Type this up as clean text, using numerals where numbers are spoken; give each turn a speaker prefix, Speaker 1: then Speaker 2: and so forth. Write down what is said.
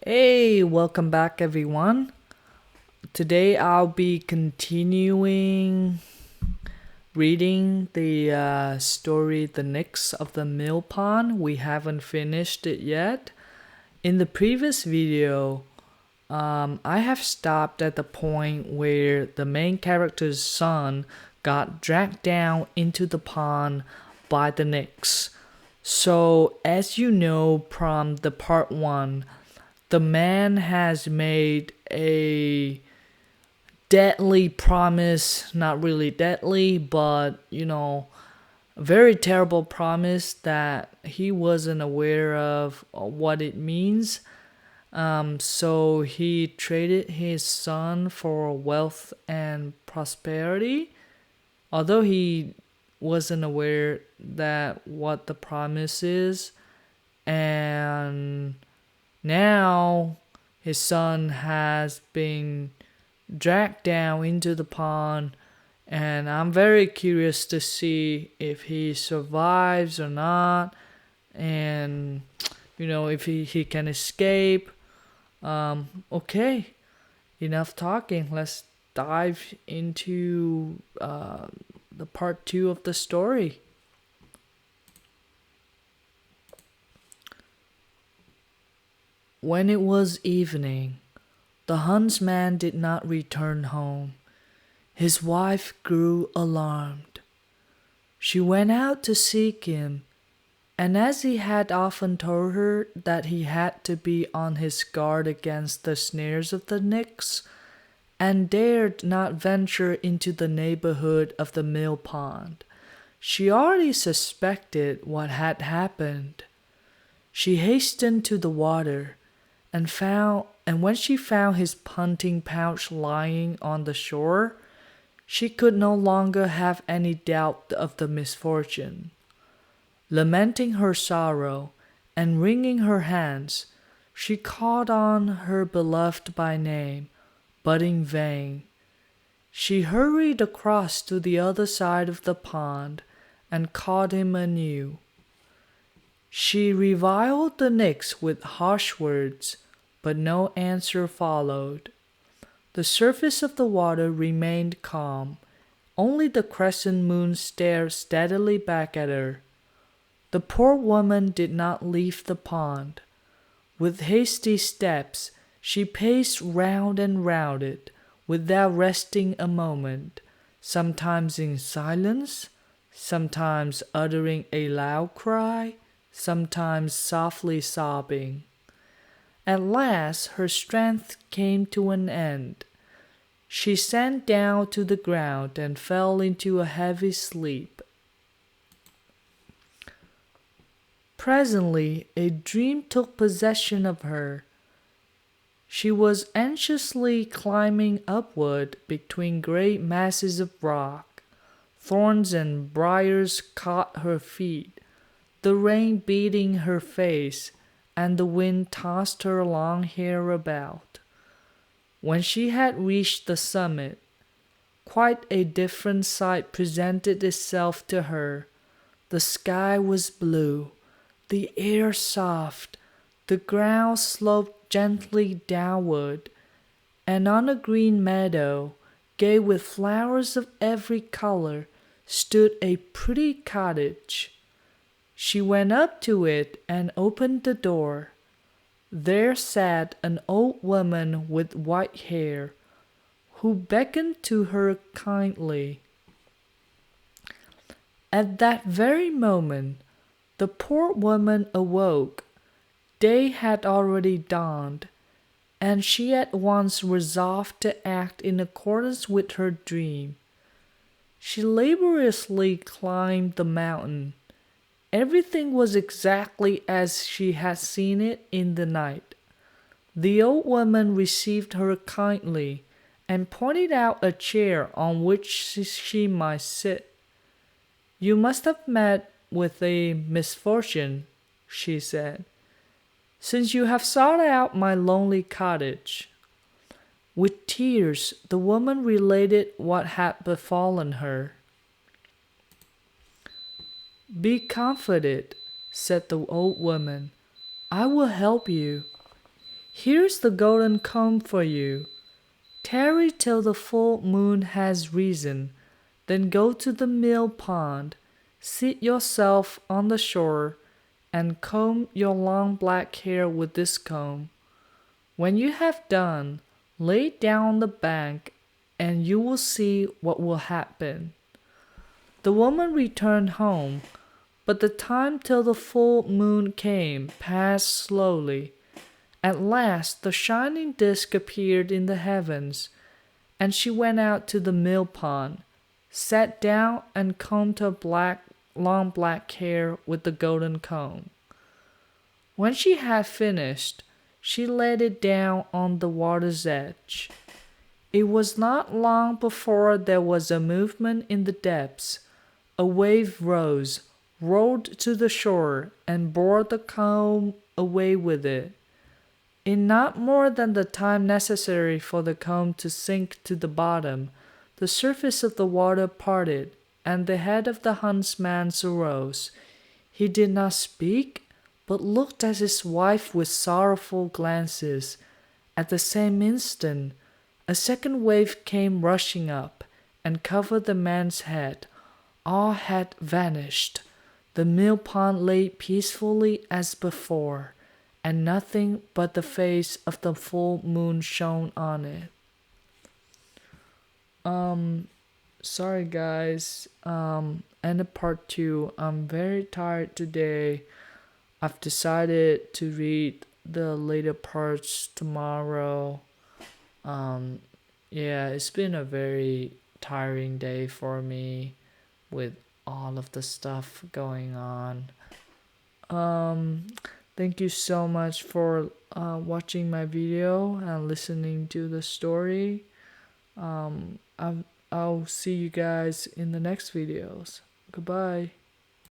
Speaker 1: Hey, welcome back everyone. Today I'll be continuing reading the story The Nix of the Mill Pond. We haven't finished it yet. In the previous video, I have stopped at the point where the main character's son got dragged down into the pond by the Nix. So, as you know from the part 1, the man has made a deadly promise, not really deadly, but a very terrible promise that he wasn't aware of what it means. So he traded his son for wealth and prosperity, although he wasn't aware that what the promise is. And now his son has been dragged down into the pond, and I'm very curious to see if he survives or not, and if he can escape. Okay, enough talking. Let's dive into the part 2 of the story. When it was evening, the huntsman did not return home. His wife grew alarmed. She went out to seek him, and as he had often told her that he had to be on his guard against the snares of the Nix, and dared not venture into the neighborhood of the mill pond, she already suspected what had happened. She hastened to the water, and when she found his punting pouch lying on the shore, she could no longer have any doubt of the misfortune. Lamenting her sorrow and wringing her hands, she called on her beloved by name, but in vain. She hurried across to the other side of the pond and called him anew. She reviled the Nix with harsh words, but no answer followed. The surface of the water remained calm. Only the crescent moon stared steadily back at her. The poor woman did not leave the pond. With hasty steps, she paced round and round it, without resting a moment, sometimes in silence, sometimes uttering a loud cry, sometimes softly sobbing. At last her strength came to an end. She sank down to the ground and fell into a heavy sleep. Presently a dream took possession of her. She was anxiously climbing upward between great masses of rock. Thorns and briars caught her feet, the rain beating her face, and the wind tossed her long hair about. When she had reached the summit, quite a different sight presented itself to her. The sky was blue, the air soft, the ground sloped gently downward, and on a green meadow, gay with flowers of every color, stood a pretty cottage. She went up to it and opened the door. There sat an old woman with white hair, who beckoned to her kindly. At that very moment, the poor woman awoke. Day had already dawned, and she at once resolved to act in accordance with her dream. She laboriously climbed the mountain. Everything was exactly as she had seen it in the night. The old woman received her kindly and pointed out a chair on which she might sit. "You must have met with a misfortune," she said, "since you have sought out my lonely cottage." With tears, the woman related what had befallen her. "Be comforted," said the old woman. "I will help you. Here's the golden comb for you. Tarry till the full moon has risen, then go to the mill pond, seat yourself on the shore, and comb your long black hair with this comb. When you have done, lay it down on the bank, and you will see what will happen. The woman returned home, but the time till the full moon came passed slowly. At last the shining disk appeared in the heavens, and she went out to the mill pond, sat down and combed her long black hair with the golden comb. When she had finished, she laid it down on the water's edge. It was not long before there was a movement in the depths. A wave rose, rolled to the shore, and bore the comb away with it. In not more than the time necessary for the comb to sink to the bottom, the surface of the water parted, and the head of the huntsman arose. He did not speak, but looked at his wife with sorrowful glances. At the same instant, a second wave came rushing up, and covered the man's head. All had vanished. The mill pond lay peacefully as before, and nothing but the face of the full moon shone on it. Sorry guys. End of part 2. I'm very tired today. I've decided to read the later parts tomorrow. Yeah, it's been a very tiring day for me with all of the stuff going on. Thank you so much for watching my video and listening to the story. I'll see you guys in the next videos. Goodbye.